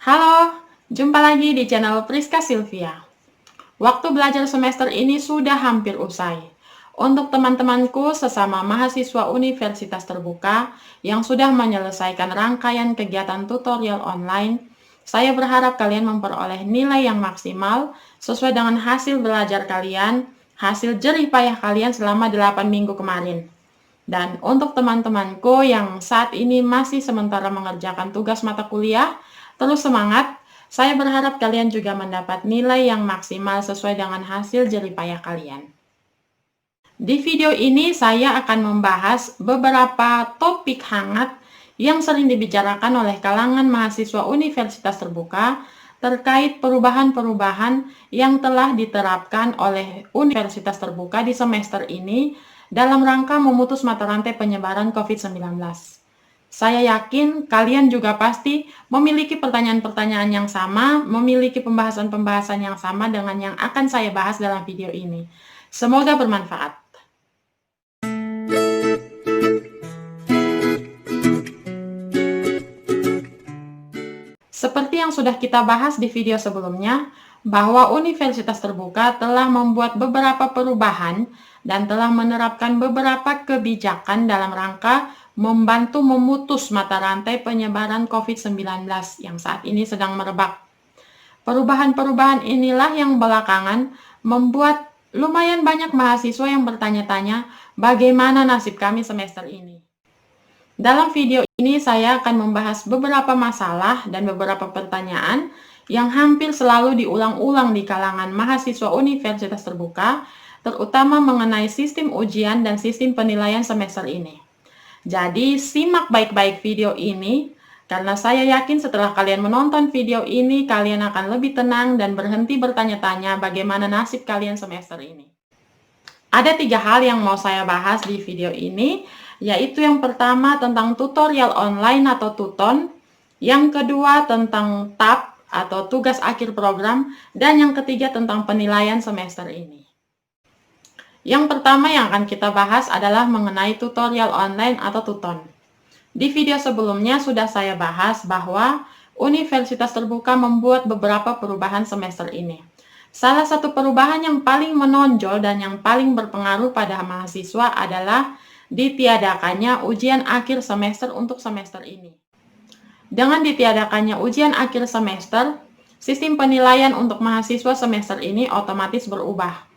Halo, jumpa lagi di channel Priska Sylvia. Waktu belajar semester ini sudah hampir usai. Untuk teman-temanku sesama mahasiswa Universitas Terbuka yang sudah menyelesaikan rangkaian kegiatan tutorial online, saya berharap kalian memperoleh nilai yang maksimal sesuai dengan hasil belajar kalian, hasil jerih payah kalian selama 8 minggu kemarin. Dan untuk teman-temanku yang saat ini masih sementara mengerjakan tugas mata kuliah, terus semangat. Saya berharap kalian juga mendapat nilai yang maksimal sesuai dengan hasil jerih payah kalian. Di video ini saya akan membahas beberapa topik hangat yang sering dibicarakan oleh kalangan mahasiswa Universitas Terbuka terkait perubahan-perubahan yang telah diterapkan oleh Universitas Terbuka di semester ini dalam rangka memutus mata rantai penyebaran COVID-19. Saya yakin kalian juga pasti memiliki pertanyaan-pertanyaan yang sama, memiliki pembahasan-pembahasan yang sama dengan yang akan saya bahas dalam video ini. Semoga bermanfaat. Seperti yang sudah kita bahas di video sebelumnya, bahwa Universitas Terbuka telah membuat beberapa perubahan dan telah menerapkan beberapa kebijakan dalam rangka membantu memutus mata rantai penyebaran COVID-19 yang saat ini sedang merebak. Perubahan-perubahan inilah yang belakangan membuat lumayan banyak mahasiswa yang bertanya-tanya bagaimana nasib kami semester ini. Dalam video ini saya akan membahas beberapa masalah dan beberapa pertanyaan yang hampir selalu diulang-ulang di kalangan mahasiswa Universitas Terbuka, terutama mengenai sistem ujian dan sistem penilaian semester ini. Jadi, simak baik-baik video ini, karena saya yakin setelah kalian menonton video ini, kalian akan lebih tenang dan berhenti bertanya-tanya bagaimana nasib kalian semester ini. Ada 3 hal yang mau saya bahas di video ini, yaitu yang pertama tentang tutorial online atau tuton, yang kedua tentang TAP atau tugas akhir program, dan yang ketiga tentang penilaian semester ini. Yang pertama yang akan kita bahas adalah mengenai tutorial online atau tuton. Di video sebelumnya sudah saya bahas bahwa Universitas Terbuka membuat beberapa perubahan semester ini. Salah satu perubahan yang paling menonjol dan yang paling berpengaruh pada mahasiswa adalah ditiadakannya ujian akhir semester untuk semester ini. Dengan ditiadakannya ujian akhir semester, sistem penilaian untuk mahasiswa semester ini otomatis berubah.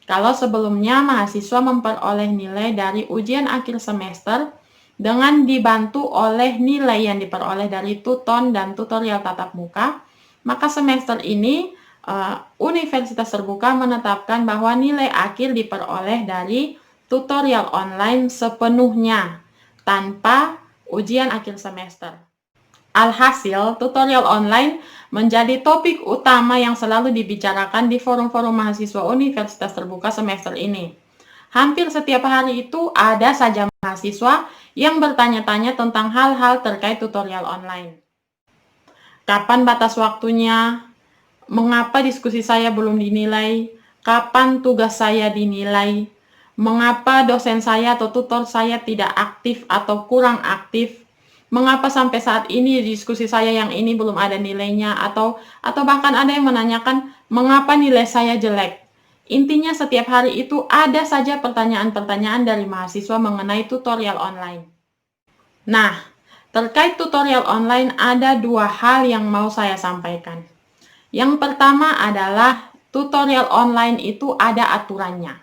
Kalau sebelumnya mahasiswa memperoleh nilai dari ujian akhir semester dengan dibantu oleh nilai yang diperoleh dari tuton dan tutorial tatap muka, maka semester ini Universitas Terbuka menetapkan bahwa nilai akhir diperoleh dari tutorial online sepenuhnya tanpa ujian akhir semester. Alhasil, tutorial online menjadi topik utama yang selalu dibicarakan di forum-forum mahasiswa Universitas Terbuka semester ini. Hampir setiap hari itu ada saja mahasiswa yang bertanya-tanya tentang hal-hal terkait tutorial online. Kapan batas waktunya? Mengapa diskusi saya belum dinilai? Kapan tugas saya dinilai? Mengapa dosen saya atau tutor saya tidak aktif atau kurang aktif? Mengapa sampai saat ini diskusi saya yang ini belum ada nilainya, atau bahkan ada yang menanyakan mengapa nilai saya jelek. Intinya setiap hari itu ada saja pertanyaan-pertanyaan dari mahasiswa mengenai tutorial online. Nah, terkait tutorial online ada 2 hal yang mau saya sampaikan. Yang pertama adalah tutorial online itu ada aturannya.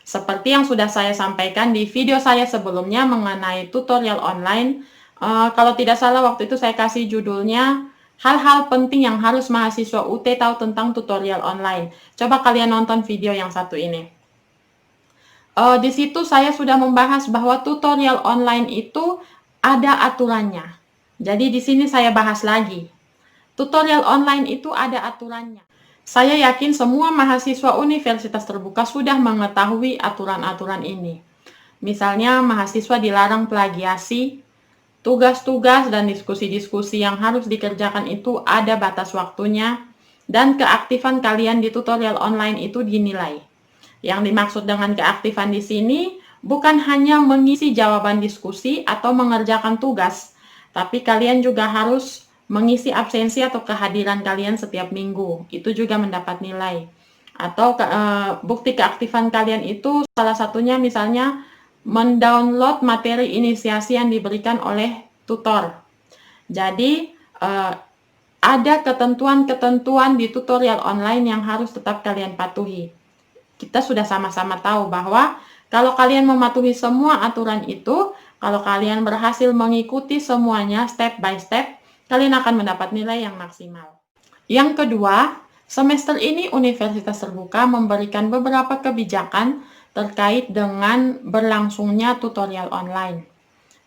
Seperti yang sudah saya sampaikan di video saya sebelumnya mengenai tutorial online, kalau tidak salah waktu itu saya kasih judulnya hal-hal penting yang harus mahasiswa UT tahu tentang tutorial online. Coba kalian nonton video yang satu ini. Di situ saya sudah membahas bahwa tutorial online itu ada aturannya. Jadi di sini saya bahas lagi. Tutorial online itu ada aturannya. Saya yakin semua mahasiswa Universitas Terbuka sudah mengetahui aturan-aturan ini. Misalnya mahasiswa dilarang plagiasi, tugas-tugas dan diskusi-diskusi yang harus dikerjakan itu ada batas waktunya, dan keaktifan kalian di tutorial online itu dinilai. Yang dimaksud dengan keaktifan di sini bukan hanya mengisi jawaban diskusi atau mengerjakan tugas, tapi kalian juga harus mengisi absensi atau kehadiran kalian setiap minggu. Itu juga mendapat nilai. Atau bukti keaktifan kalian itu salah satunya misalnya mendownload materi inisiasi yang diberikan oleh tutor. Jadi ada ketentuan-ketentuan di tutorial online yang harus tetap kalian patuhi. Kita sudah sama-sama tahu bahwa kalau kalian mematuhi semua aturan itu, kalau kalian berhasil mengikuti semuanya step by step, kalian akan mendapat nilai yang maksimal. Yang kedua, semester ini Universitas Terbuka memberikan beberapa kebijakan terkait dengan berlangsungnya tutorial online.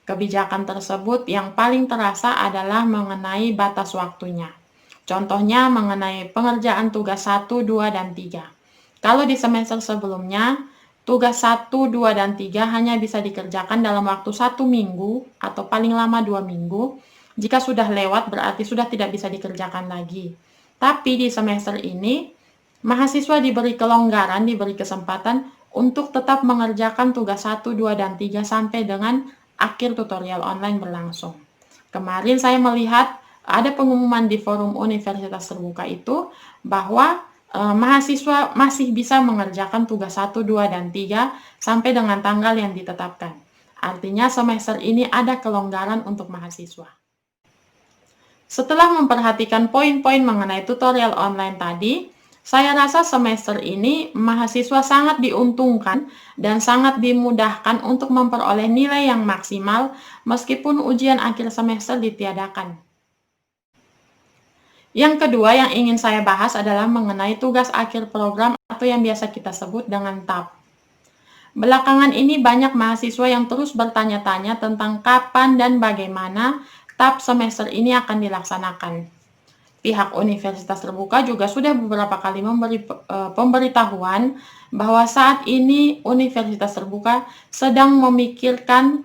Kebijakan tersebut yang paling terasa adalah mengenai batas waktunya. Contohnya mengenai pengerjaan tugas 1, 2, dan 3. Kalau di semester sebelumnya, tugas 1, 2, dan 3 hanya bisa dikerjakan dalam waktu 1 minggu atau paling lama 2 minggu. Jika sudah lewat berarti sudah tidak bisa dikerjakan lagi. Tapi di semester ini, mahasiswa diberi kelonggaran, diberi kesempatan untuk tetap mengerjakan tugas 1, 2, dan 3 sampai dengan akhir tutorial online berlangsung. Kemarin saya melihat ada pengumuman di forum Universitas Terbuka itu bahwa mahasiswa masih bisa mengerjakan tugas 1, 2, dan 3 sampai dengan tanggal yang ditetapkan. Artinya semester ini ada kelonggaran untuk mahasiswa. Setelah memperhatikan poin-poin mengenai tutorial online tadi, saya rasa semester ini mahasiswa sangat diuntungkan dan sangat dimudahkan untuk memperoleh nilai yang maksimal meskipun ujian akhir semester ditiadakan. Yang kedua yang ingin saya bahas adalah mengenai tugas akhir program atau yang biasa kita sebut dengan TAP. Belakangan ini banyak mahasiswa yang terus bertanya-tanya tentang kapan dan bagaimana TAP semester ini akan dilaksanakan. Pihak Universitas Terbuka juga sudah beberapa kali memberi pemberitahuan bahwa saat ini Universitas Terbuka sedang memikirkan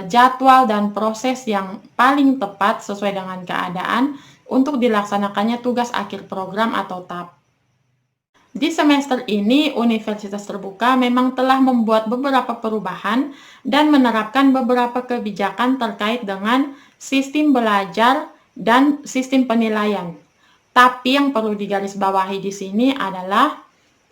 jadwal dan proses yang paling tepat sesuai dengan keadaan untuk dilaksanakannya tugas akhir program atau TAP. Di semester ini, Universitas Terbuka memang telah membuat beberapa perubahan dan menerapkan beberapa kebijakan terkait dengan sistem belajar dan sistem penilaian. Tapi yang perlu digarisbawahi di sini adalah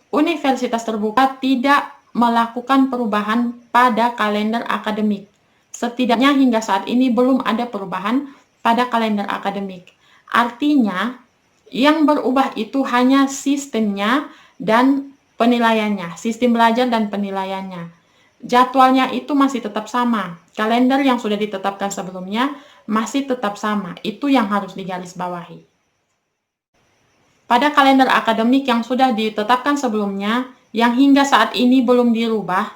Universitas Terbuka tidak melakukan perubahan pada kalender akademik. Setidaknya hingga saat ini belum ada perubahan pada kalender akademik. Artinya, yang berubah itu hanya sistemnya dan penilaiannya, sistem belajar dan penilaiannya. Jadwalnya itu masih tetap sama. Kalender yang sudah ditetapkan sebelumnya masih tetap sama. Itu yang harus digarisbawahi. Pada kalender akademik yang sudah ditetapkan sebelumnya, yang hingga saat ini belum dirubah,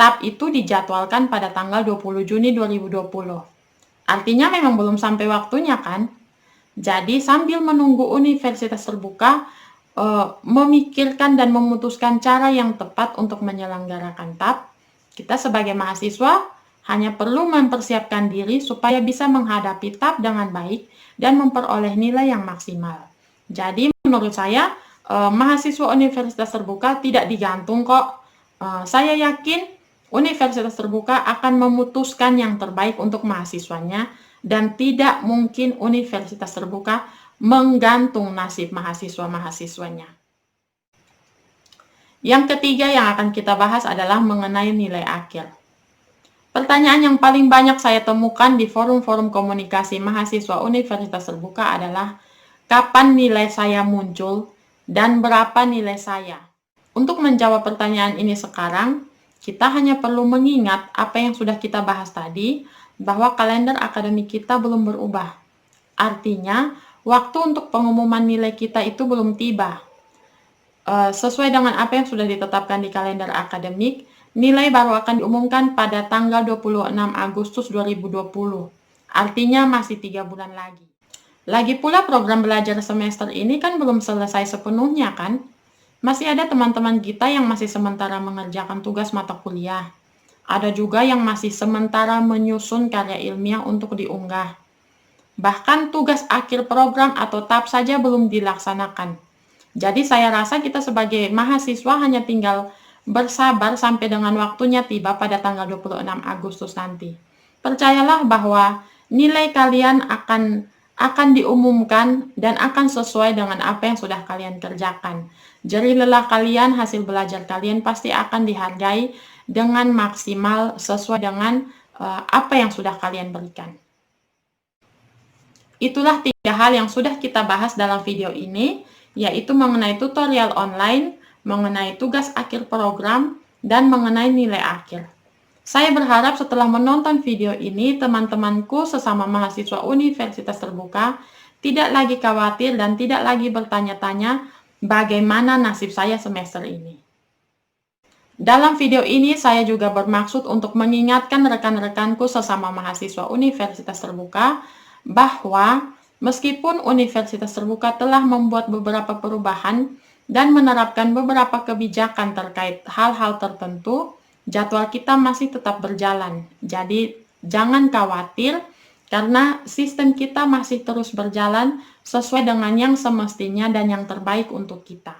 TAP itu dijadwalkan pada tanggal 20 Juni 2020. Artinya memang belum sampai waktunya kan? Jadi sambil menunggu Universitas Terbuka memikirkan dan memutuskan cara yang tepat untuk menyelenggarakan TAP, kita sebagai mahasiswa hanya perlu mempersiapkan diri supaya bisa menghadapi TAP dengan baik dan memperoleh nilai yang maksimal. Jadi menurut saya mahasiswa Universitas Terbuka tidak digantung kok. Saya yakin Universitas Terbuka akan memutuskan yang terbaik untuk mahasiswanya dan tidak mungkin Universitas Terbuka menggantung nasib mahasiswa-mahasiswanya. Yang ketiga yang akan kita bahas adalah mengenai nilai akhir. Pertanyaan yang paling banyak saya temukan di forum-forum komunikasi mahasiswa Universitas Terbuka adalah kapan nilai saya muncul dan berapa nilai saya. Untuk menjawab pertanyaan ini sekarang, kita hanya perlu mengingat apa yang sudah kita bahas tadi, bahwa kalender akademik kita belum berubah. Artinya, waktu untuk pengumuman nilai kita itu belum tiba. Sesuai dengan apa yang sudah ditetapkan di kalender akademik, nilai baru akan diumumkan pada tanggal 26 Agustus 2020. Artinya masih 3 bulan lagi. Lagi pula program belajar semester ini kan belum selesai sepenuhnya kan? Masih ada teman-teman kita yang masih sementara mengerjakan tugas mata kuliah. Ada juga yang masih sementara menyusun karya ilmiah untuk diunggah. Bahkan tugas akhir program atau TAP saja belum dilaksanakan. Jadi saya rasa kita sebagai mahasiswa hanya tinggal bersabar sampai dengan waktunya tiba pada tanggal 26 Agustus nanti. Percayalah bahwa nilai kalian akan akan diumumkan dan akan sesuai dengan apa yang sudah kalian kerjakan. Jerih lelah kalian, hasil belajar kalian pasti akan dihargai dengan maksimal sesuai dengan apa yang sudah kalian berikan. Itulah 3 hal yang sudah kita bahas dalam video ini, yaitu mengenai tutorial online, mengenai tugas akhir program, dan mengenai nilai akhir. Saya berharap setelah menonton video ini, teman-temanku sesama mahasiswa Universitas Terbuka tidak lagi khawatir dan tidak lagi bertanya-tanya bagaimana nasib saya semester ini. Dalam video ini, saya juga bermaksud untuk mengingatkan rekan-rekanku sesama mahasiswa Universitas Terbuka bahwa meskipun Universitas Terbuka telah membuat beberapa perubahan dan menerapkan beberapa kebijakan terkait hal-hal tertentu, jadwal kita masih tetap berjalan. Jadi, jangan khawatir karena sistem kita masih terus berjalan sesuai dengan yang semestinya dan yang terbaik untuk kita.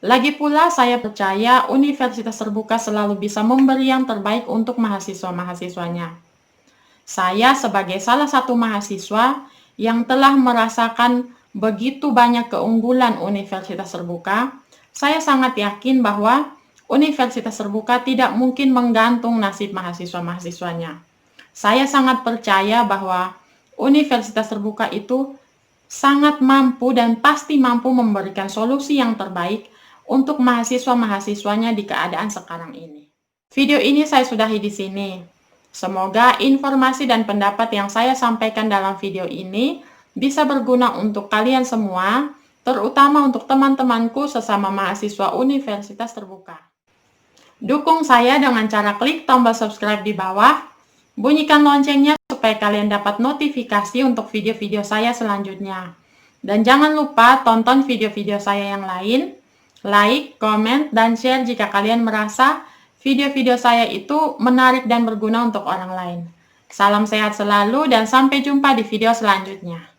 Lagi pula, saya percaya Universitas Terbuka selalu bisa memberi yang terbaik untuk mahasiswa-mahasiswanya. Saya sebagai salah satu mahasiswa yang telah merasakan begitu banyak keunggulan Universitas Terbuka, saya sangat yakin bahwa Universitas Terbuka tidak mungkin menggantung nasib mahasiswa-mahasiswanya. Saya sangat percaya bahwa Universitas Terbuka itu sangat mampu dan pasti mampu memberikan solusi yang terbaik untuk mahasiswa-mahasiswanya di keadaan sekarang ini. Video ini saya sudahi di sini. Semoga informasi dan pendapat yang saya sampaikan dalam video ini bisa berguna untuk kalian semua, terutama untuk teman-temanku sesama mahasiswa Universitas Terbuka. Dukung saya dengan cara klik tombol subscribe di bawah, bunyikan loncengnya supaya kalian dapat notifikasi untuk video-video saya selanjutnya. Dan jangan lupa tonton video-video saya yang lain, like, komen, dan share jika kalian merasa video-video saya itu menarik dan berguna untuk orang lain. Salam sehat selalu dan sampai jumpa di video selanjutnya.